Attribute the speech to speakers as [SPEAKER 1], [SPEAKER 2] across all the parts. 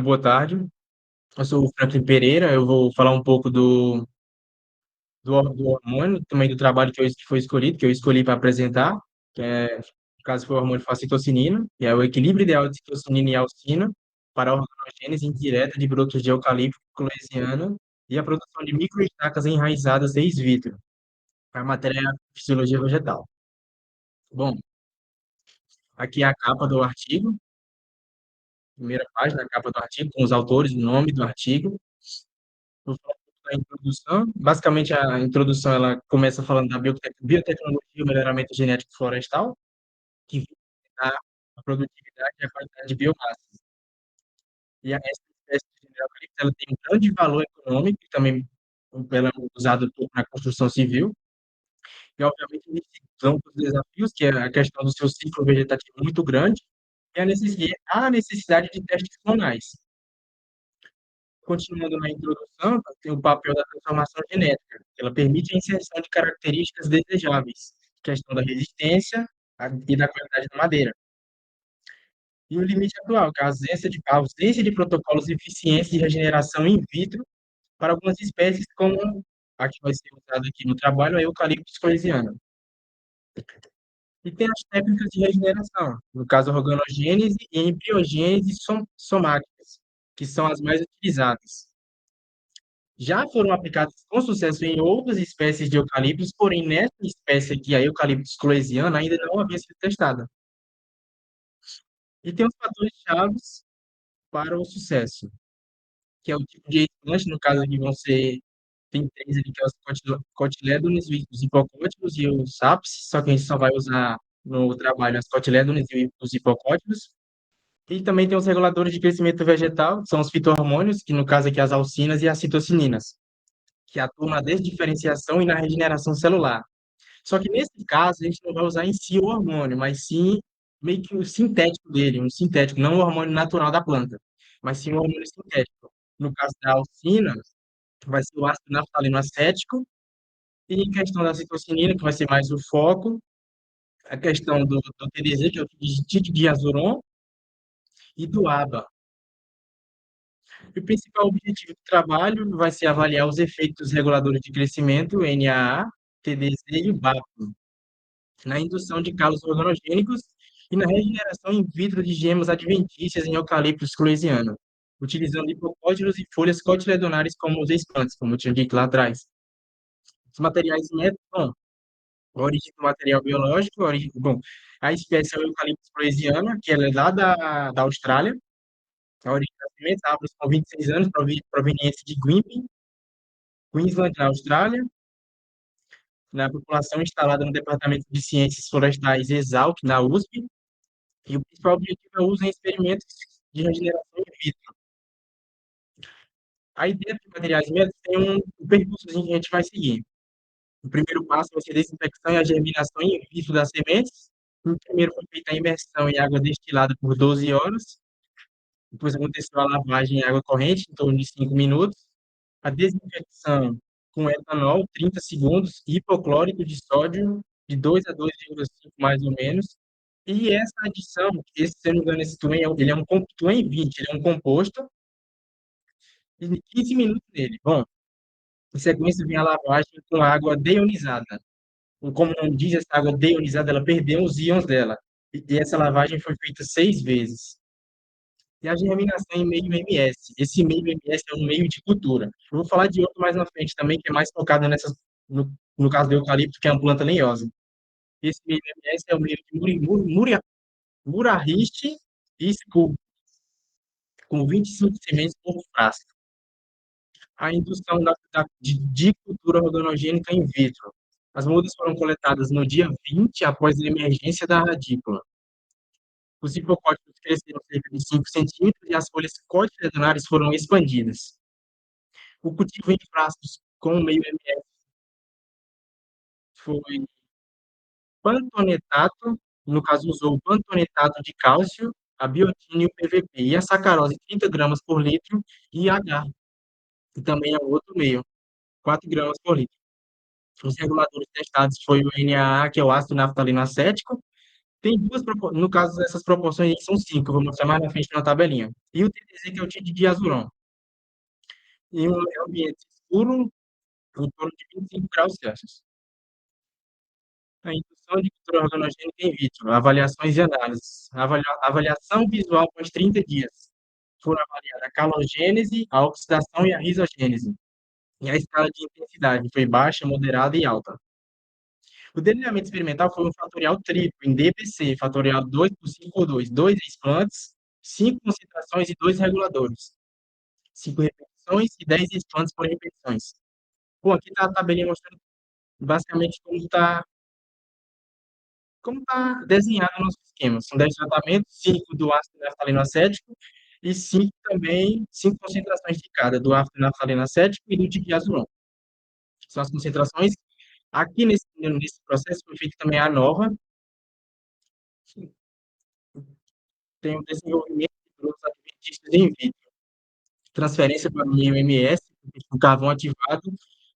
[SPEAKER 1] Boa tarde, eu sou o Franklin Pereira. Eu vou falar um pouco do hormônio, também do trabalho que foi escolhido, que eu escolhi para apresentar, que é, no caso, foi o hormônio facitocinina, que é o equilíbrio ideal de citocinina e alcina para a organogênese indireta de brotos de eucalipto cloresiana e a produção de microestacas enraizadas ex vitro. A matéria é a fisiologia vegetal. Bom, aqui é a capa do artigo, primeira página, a capa do artigo, com os autores, o nome do artigo. Vou falar um pouco da introdução. Basicamente, a introdução ela começa falando da biotecnologia e o melhoramento genético florestal, que visa aumentar a produtividade e a qualidade de biomassa. E essa espécie de eucalipto ela tem um grande valor econômico, e também ela é usada na construção civil. E, obviamente, existem amplos desafios, que é a questão do seu ciclo vegetativo muito grande, e a necessidade de testes clonais. Continuando na introdução, tem o papel da transformação genética. Ela permite a inserção de características desejáveis, questão da resistência e da qualidade da madeira. E o limite atual, que é a ausência de protocolos eficientes de regeneração in vitro para algumas espécies, como a que vai ser usada aqui no trabalho, a Eucalyptus coleziana. E tem as técnicas de regeneração, no caso, a organogênese e a embriogênese somáticas, que são as mais utilizadas. Já foram aplicadas com sucesso em outras espécies de eucaliptos, porém nessa espécie aqui, a Eucalyptus cloesiana, ainda não havia sido testada. E tem os fatores chaves para o sucesso, que é o tipo de explante, no caso aqui vão ser, tem três ali, que é os cotilédones, os hipocótilos e os ápices, só que a gente só vai usar no trabalho as cotilédones e os hipocótilos. E também tem os reguladores de crescimento vegetal, que são os fito-hormônios, que no caso aqui as alcinas e as citocinas, que atuam na desdiferenciação e na regeneração celular. Só que nesse caso, a gente não vai usar em si o hormônio, mas sim meio que o sintético dele, um sintético, não o hormônio natural da planta, mas sim o hormônio sintético. No caso da alcina, vai ser o ácido naftaleno acético, e em questão da citocinina, que vai ser mais o foco, a questão do TDZ, que é o titidiazuron, e do ABA. E o principal objetivo do trabalho vai ser avaliar os efeitos reguladores de crescimento, o NAA, TDZ e o BAP, na indução de calos organogênicos e na regeneração in vitro de gemas adventícias em eucaliptus cloesiano, utilizando hipocótilos e folhas cotiledonares como os explantes, como eu tinha dito lá atrás. Os materiais médicos, bom, a origem do material biológico, bom, a espécie é o Eucalyptus cloesiana, que ela é lá da Austrália, a origem das sementes, árvores com 26 anos, provenientes de Gympie, Queensland, na Austrália, na população instalada no Departamento de Ciências Florestais Exalc, na USP, e o principal objetivo é o uso em experimentos de regeneração in vitro. A ideia de materiais médicos tem um percurso que a gente vai seguir. O primeiro passo vai ser a desinfecção e a germinação in vitro das sementes. Primeiro foi feita a imersão em água destilada por 12 horas. Depois aconteceu a lavagem em água corrente, em torno de 5 minutos. A desinfecção com etanol, 30 segundos, e hipoclórito de sódio, de 2 a 2,5 mais ou menos. E essa adição, esse, se eu não me engano, esse Twain, ele é um Twain 20, ele é um composto, e 15 minutos nele. Bom, em sequência vem a lavagem com água deionizada. Como não diz, essa água deionizada, ela perdeu os íons dela. E essa lavagem foi feita 6 vezes. E a germinação em meio MS. Esse meio MS é um meio de cultura. Eu vou falar de outro mais na frente também, que é mais focado no caso do eucalipto, que é uma planta lenhosa. Esse meio MS é o meio de Murahiste e Scoob, com 25 sementes por frasco. A indução de cultura organogênica in vitro. As mudas foram coletadas no dia 20, após a emergência da radícula. Os hipocóticos cresceram cerca de 5 centímetros e as folhas cotiledonares foram expandidas. O cultivo em frascos com meio ml foi pantonetato, no caso usou o pantonetato de cálcio, a biotina e o PVP, e a sacarose 30 gramas por litro, e H, que também é outro meio, 4 gramas por litro. Os reguladores testados foi o NAA, que é o ácido naftaleno acético, Tem duas proporções, no caso, essas proporções aí são cinco, eu vou mostrar mais na frente na tabelinha. E o TDZ, que é o tipo de diazuron, em um ambiente escuro, em torno de 25 graus Celsius. A indução de cultura organogênica in vitro, avaliações e análises. Avaliação visual após 30 dias. Foram avaliadas a calogênese, a oxidação e a risogênese. E a escala de intensidade foi baixa, moderada e alta. O delineamento experimental foi um fatorial triplo em DPC, fatorial 2 por 5 por 2, dois explantes, 5 concentrações e 2 reguladores. 5 repetições e 10 explantes por repetições. Bom, aqui está a tabelinha mostrando basicamente como tá desenhado o nosso esquema. São 10 tratamentos, 5 do ácido naftaleno acético e 5 também, 5 concentrações de cada, do ácido naftaleno acético e do diazuron. São as concentrações. Aqui nesse processo foi feita também a nova, tem o desenvolvimento de produtos adventistas em vitro, transferência para o meio MS, o carvão ativado,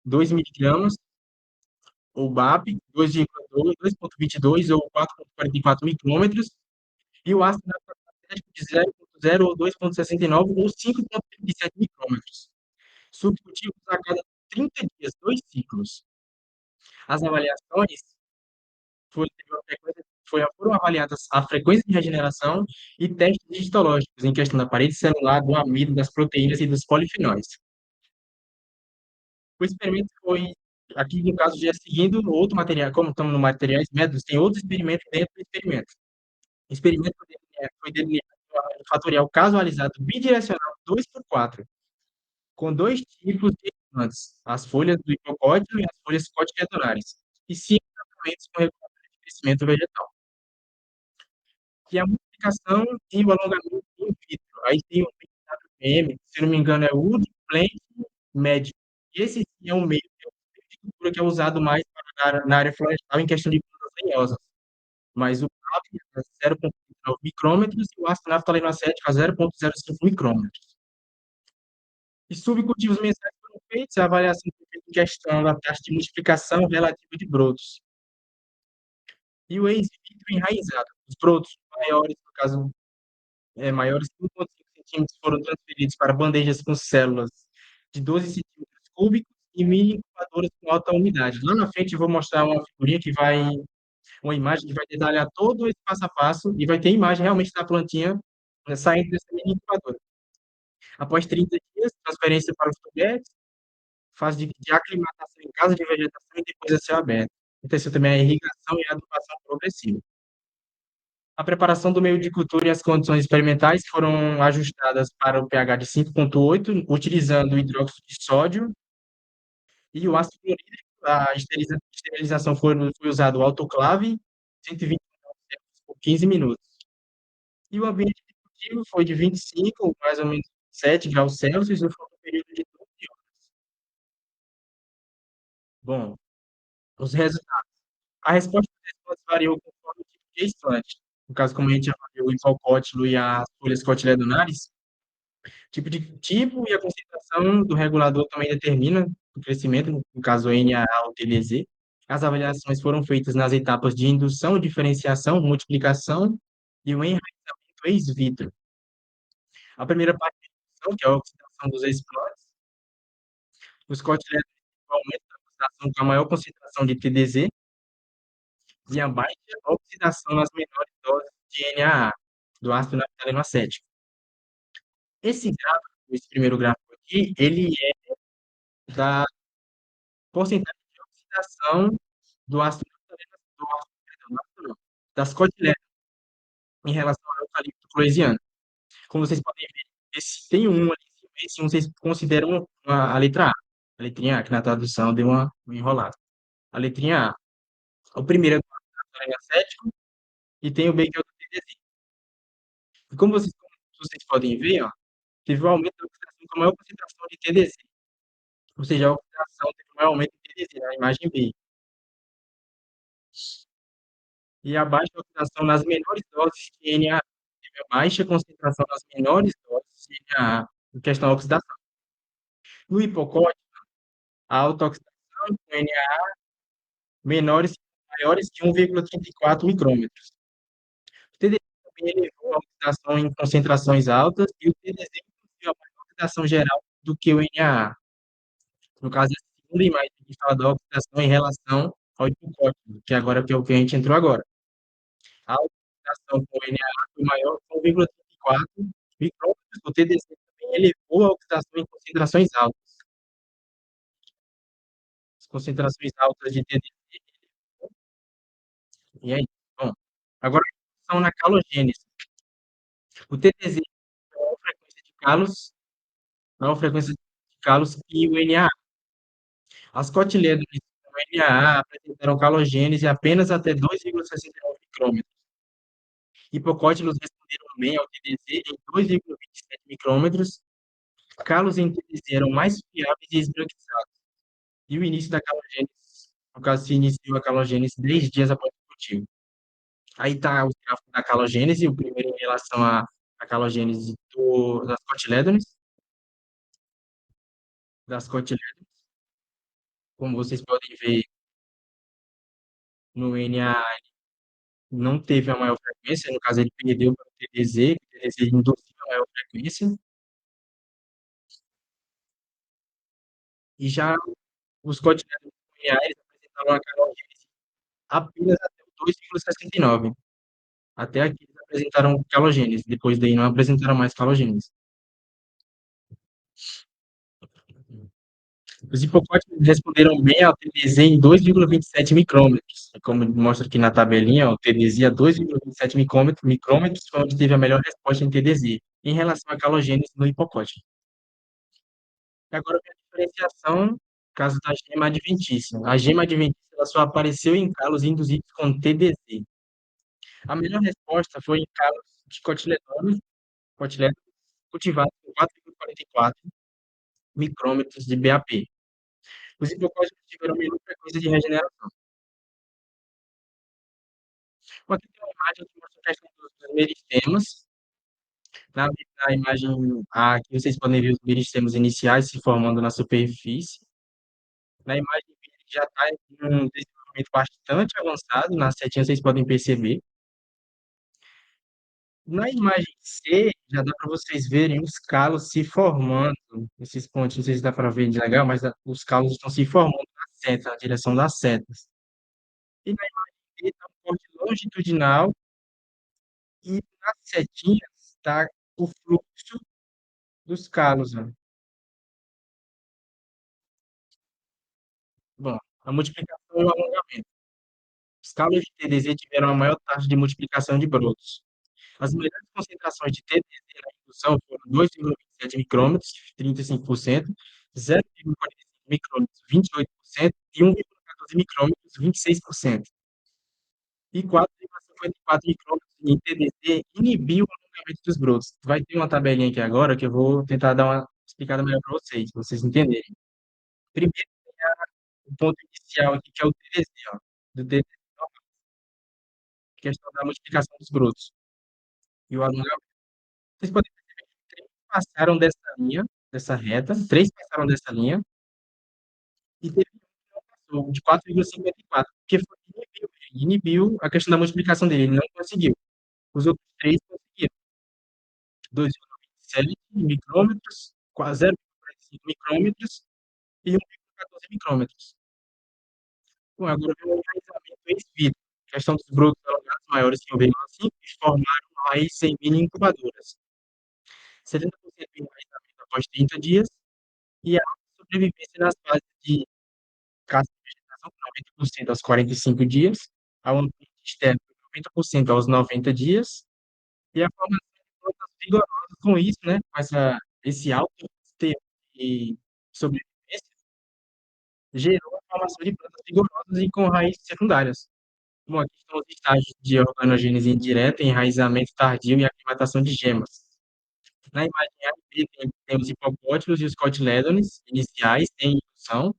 [SPEAKER 1] 2 miligramas, ou BAP, 2,22 ou 4,44 micrômetros, e o ácido acético de 0,0 ou 2,69 ou 5,37 micrômetros. Subcultivos a cada 30 dias, 2 ciclos. As avaliações foram avaliadas a frequência de regeneração e testes histológicos em questão da parede celular, do amido, das proteínas e dos polifenóis. O experimento foi, aqui no caso, já seguindo outro material, como estamos no materiais métodos, tem outro experimento dentro do experimento. O experimento foi delineado no fatorial casualizado bidirecional 2 por 4 com dois tipos de implantes, as folhas do hipocótilo e as folhas cotiledôneas, e 5 tratamentos com regulador de crescimento vegetal. Que é a multiplicação e o alongamento in vitro. Aí tem o WPM, se não me engano, é o Wood Plant Médico. E esse sim é um meio, é um meio de cultura que é usado mais na área florestal em questão de plantas lenhosas. Mas o PAP é 0,9 micrômetros e o ácido naftaleno acético a 0,05 micrômetros. E subcultivos mensais foram feitos, a avaliação foi feita em questão da taxa de multiplicação relativa de brotos. E o ex-vitro enraizado. Os brotos maiores, no caso, maiores que 1,5 centímetros, foram transferidos para bandejas com células de 12 centímetros cúbicos e mini incubadoras com alta umidade. Lá na frente eu vou mostrar uma imagem que vai detalhar todo esse passo a passo e vai ter imagem realmente da plantinha, né, saindo dessa mini incubadora. Após 30 dias, transferência para os tubéreos, fase de aclimatação em casa de vegetação e depois a céu aberto. Aconteceu também a irrigação e a adubação progressiva. A preparação do meio de cultura e as condições experimentais foram ajustadas para o pH de 5,8, utilizando o hidróxido de sódio e o ácido clorídrico. A esterilização foi usado o autoclave, 120 graus Celsius por 15 minutos. E o ambiente de cultivo foi de 25, mais ou menos 7 graus Celsius, e foi um período de 12 horas. Bom, os resultados. A resposta dos respostas variou conforme o tipo de explante. No caso, como a gente avaliou o hipocótilo e as folhas cotiledonares, tipo e a concentração do regulador também determina o crescimento, no caso NAA ou TDZ. As avaliações foram feitas nas etapas de indução, diferenciação, multiplicação e o enraizamento ex vitro. A primeira parte de indução, que é a oxidação dos explantes, os cotiledôneros aumentam a oxidação com a maior concentração de TDZ e a baixa oxidação nas menores doses de NAA, do ácido naftaleno acético. Esse primeiro gráfico aqui, ele é da porcentagem de oxidação do ácido naftaleno, das cotiledôneas em relação ao eucalipto cloesiano. Como vocês podem ver, tem um ali, esse um vocês consideram a letra A. A letrinha A, que na tradução deu uma enrolada. A letrinha A. O primeiro é do ácido naftaleno acético e tem o B, que é o do TDZ. E como vocês podem ver, ó, teve um aumento da oxidação com a maior concentração de TDZ. Ou seja, a oxidação teve um maior aumento de TDZ, na imagem B. E a baixa oxidação nas menores doses de NA. Teve a baixa concentração nas menores doses de NA, em questão da oxidação. No hipocórdio, a alta oxidação com NA menores maiores que 1,34 micrômetros. TDC também elevou a oxidação em concentrações altas e o TDC induziu a maior oxidação geral do que o NAA. No caso, é a segunda imagem que a gente fala da oxidação em relação ao hipocórtico, que agora que é o que a gente entrou agora. A oxidação com o NAA foi maior com 1,34 micrômetros, o TDC também elevou a oxidação em concentrações altas. As concentrações altas de TDC, e aí, bom, agora são na calogênese. O TDC tem maior frequência de calos, maior frequência de calos que o NAA. As cotiledôneas com NAA apresentaram calogênese apenas até 2,69 micrômetros. Hipocótilos responderam bem ao TDC em 2,27 micrômetros. Calos em TDC eram mais fiáveis e esbranquiçados. E o início da calogênese, no caso, se iniciou a calogênese 10 dias após o cultivo. Aí está o gráfico da calogênese, o primeiro em relação à calogênese das cotiledôneas, como vocês podem ver no NA, não teve a maior frequência, no caso ele perdeu para o TDZ, o TDZ induziu a maior frequência, e já os cotiledôneos lineares apresentaram a calogênese apenas até o 2,69. Até aqui eles apresentaram calogênese, depois daí não apresentaram mais calogênese. Os hipocóticos responderam bem ao TDZ em 2,27 micrômetros. Como mostra aqui na tabelinha, o TDZ a 2,27 micrômetros foi onde teve a melhor resposta em TDZ, em relação à calogênese no hipocótico. E agora vem a diferenciação, no caso da gema adventícia. A gema adventícia ela só apareceu em calos induzidos com TDZ. A melhor resposta foi em calos de cotiledôneos cultivados com 4,44 micrômetros de BAP. Os hipocóticos tiveram menor frequência de regeneração. Aqui tem uma imagem que mostra a questão dos meristemas. Na imagem A, aqui vocês podem ver os meristemas iniciais se formando na superfície. Na imagem B, ele já está em um desenvolvimento bastante avançado. Na setinha vocês podem perceber. Na imagem C, já dá para vocês verem os calos se formando. Esses pontos, não sei se dá para ver legal, mas os calos estão se formando na seta, na direção das setas. E na imagem D está um corte longitudinal e nas setinhas está o fluxo dos calos. Ó. Bom, a multiplicação e o alongamento. Os calos de TDZ tiveram a maior taxa de multiplicação de brotos. As melhores concentrações de TDZ na indução foram 2,27 micrômetros, 35%, 0,45 micrômetros, 28%, e 1,14 micrômetros, 26%. E 4,54 micrômetros em TDZ inibiu o alongamento dos brotos. Vai ter uma tabelinha aqui agora que eu vou tentar dar uma explicada melhor para vocês entenderem. Primeiro, o ponto inicial aqui, que é o TDZ, ó, do TDZ, questão da multiplicação dos brotos e o alongamento. Vocês podem perceber que três passaram dessa linha, dessa reta, três passaram dessa linha, e teve um que não passou, de 4,54, porque foi, inibiu a questão da multiplicação dele, ele não conseguiu. Os outros três conseguiram. 2,27 micrômetros, 0,45 micrômetros e 1,14 micrômetros. Bom, agora vem o enraizamento ex-vivo, questão dos brotos alongados maiores que 1,5 que formaram raiz sem mini incubadoras. 70% de enraizamento após 30 dias e a sobrevivência nas fases de casca de vegetação, com 90% aos 45 dias, ao ambiente externo, 90% aos 90 dias, e a formação de plantas vigorosas com isso, né, com esse alto teor de sobrevivência, gerou a formação de plantas vigorosas e com raízes secundárias. Bom, aqui estão os estágios de organogênese indireta, enraizamento tardio e aclimatação de gemas. Na imagem A e B tem os hipocótilos e os cotilédones iniciais em indução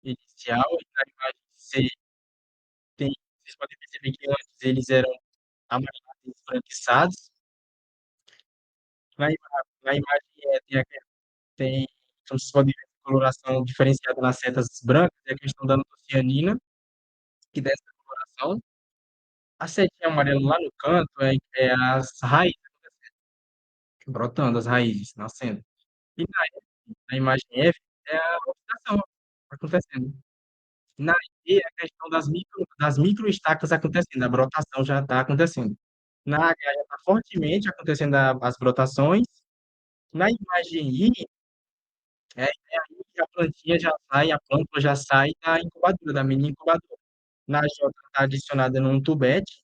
[SPEAKER 1] inicial, e na imagem C tem, vocês podem perceber que antes eles eram amarelados e esbranquiçados. Na imagem E tem, então vocês podem ver a coloração diferenciada nas setas brancas, é a questão da antocianina, que dá essa coloração. A setinha amarela lá no canto é as raízes brotando, as raízes nascendo. E na imagem F é a oxidação acontecendo. Na E é a questão das microestacas acontecendo, a brotação já está acontecendo. Na H já está fortemente acontecendo as brotações. Na imagem I, é aí que a plantinha já sai, a plântula já sai da incubadora, da mini incubadora. Na J está adicionada num tubete,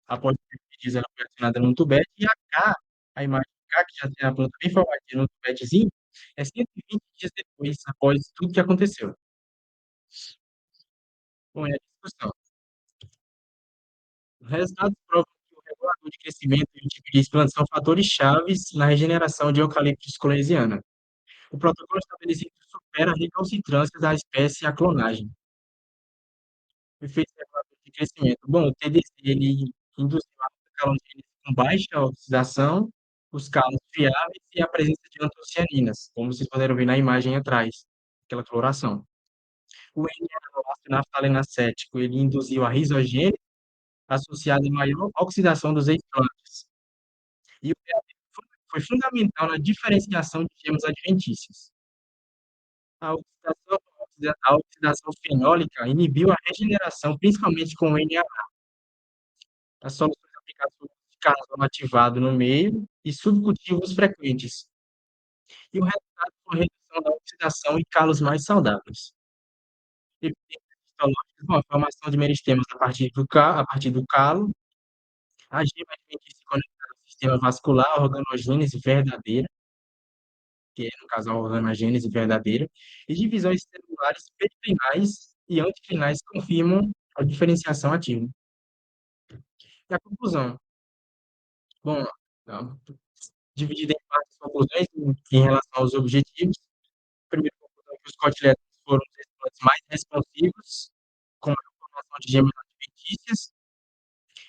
[SPEAKER 1] após o diz, ela foi adicionada num tubete, e a K, a imagem K, que já tem a planta bem formadinha no tubetezinho, é 120 dias depois, após tudo que aconteceu. Bom, é a discussão. Os resultados provam que o regulador de crescimento e o tipo de planta são fatores chaves na regeneração de Eucalyptus coleziana. O protocolo estabelecido supera a recalcitrância da espécie à clonagem. Efeitos reguladores de crescimento. Bom, o TDC, ele induziu a calogênese com baixa oxidação, os calos friáveis e a presença de antocianinas, como vocês puderam ver na imagem atrás, aquela coloração. O N, o ácido naftaleno ele induziu a risogênese associada a maior oxidação dos extrantes. E o pH foi fundamental na diferenciação de gemas adventícias. A oxidação fenólica inibiu a regeneração, principalmente com o NAA. As soluções aplicadas por carbono ativado no meio e subcultivos frequentes. E o resultado foi redução da oxidação e calos mais saudáveis. Evidências histológicas, bom, a formação de meristemas a partir do calo, a gema adventícia conectada ao sistema vascular, a organogênese verdadeira, que é, no caso, a organogênese verdadeira, e divisões celulares perifinais e antifinais confirmam a diferenciação ativa. E a conclusão? Bom, tá, dividida em partes conclusões em relação aos objetivos. Primeiro, conclusão que os cotilédonos foram os exploits mais responsivos, com a formação de gemas adventícias.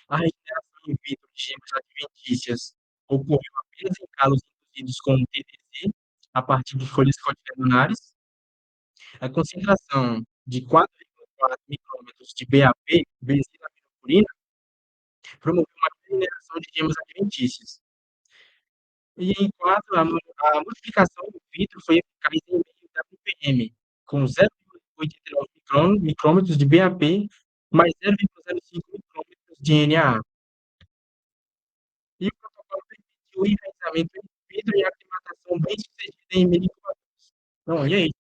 [SPEAKER 1] A regeneração in vitro de gemas adventícias ocorreu apenas em calos induzidos com TTC, a partir de folhas cotiledonares. A concentração de 4,4 micrômetros de BAP, benzelaminoprina, promoveu uma regeneração de gemas adventícias. E em 4, a multiplicação in vitro foi eficaz em meio WPM, com 0,89 micrômetros de BAP mais 0,05 micrômetros de NAA. E o protocolo permitiu o enraizamento in vitro e aclimatação bem-sucedida em mini. Bom, e aí?